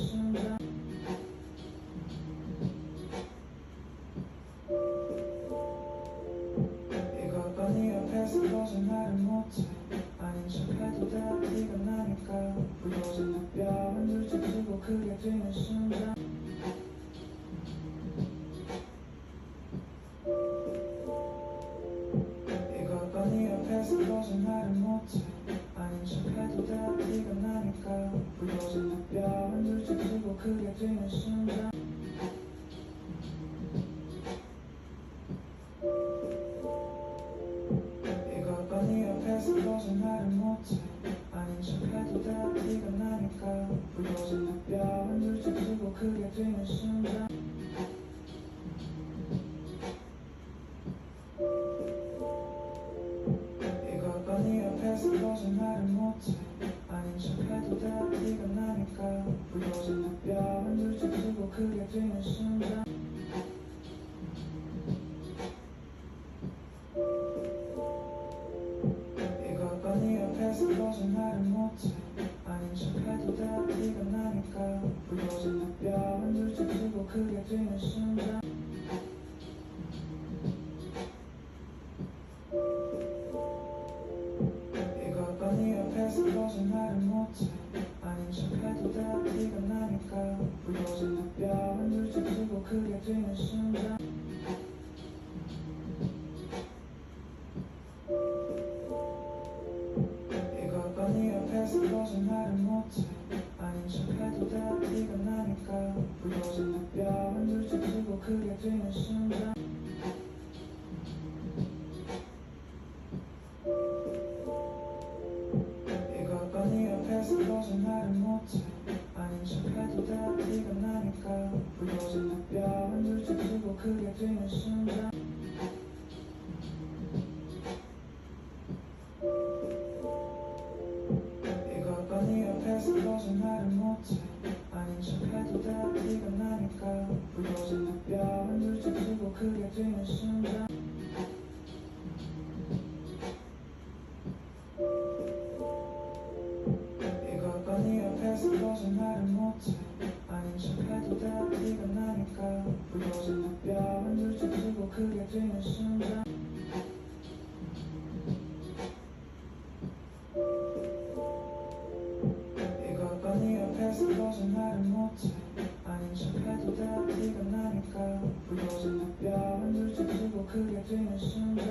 심장. 이것 봐 네 앞에서 거짓말을 못해. 아닌 척해도 돼 티가 나니까. 부러진 두 뼈 흔들쳐 두고 크게 뛰는 심장. 이것 봐 네 앞에서 거짓말을 못해. 아닌 척해도 돼 티가 나니까. 부러진 두 뼈 흔들쳐 두고 크게 뛰는 심장. 이것 봐 네 앞에서 거짓말을 못해. 아닌 척해도 돼 티가 나니까. 부러진 두 뼈 흔들쳐 두고 크게 뛰는 심장. 이것 봐 네 앞에서 거짓말을 못해. 아닌 척해도 돼 티가 나니까. 부러진 두 뼈 흔들쳐 두고 크게 뛰는 심장. 이것 봐 네 앞에서 거짓말을 못해. 아닌 척해도 돼 티가 나니까. 부러진 두 뼈 흔들쳐 두고 크게 뛰는 심장. 이것 봐 네 앞에서 거짓말을 못해. 아닌 척해도 돼 티가 나니까. 부러진 두 뼈 흔들쳐 두고 크게 뛰는 심장. 이것 봐 네 앞에서 거짓말을 못해. 아닌 척해도 돼 티가 나니까. 부러진 두 뼈 흔들쳐 두고 크게 뛰는 심장. 이것 봐 네 앞에서 거짓말을 못해. 아닌 척해도 돼 티가 나니까. 부러진 두 뼈 흔들쳐 두고 크게 뛰는 심장. 이것 봐 네 앞에서 거짓말을 못해. 아닌 척해도 돼 티가 나니까. 부러진 두 뼈 흔들쳐 두고 크게 뛰는 심장. 이것 봐 네 앞에서 거짓말을 못해. 아닌 척해도 돼 티가 나니까. 부러진 두 뼈 흔들쳐 두고 크게 뛰는 심장. 이것 봐 네 앞에서 거짓말을 못해. 아닌 척해도 돼 티가 나니까. 부러진 두 뼈 흔들쳐 두고 크게 뛰는 심장.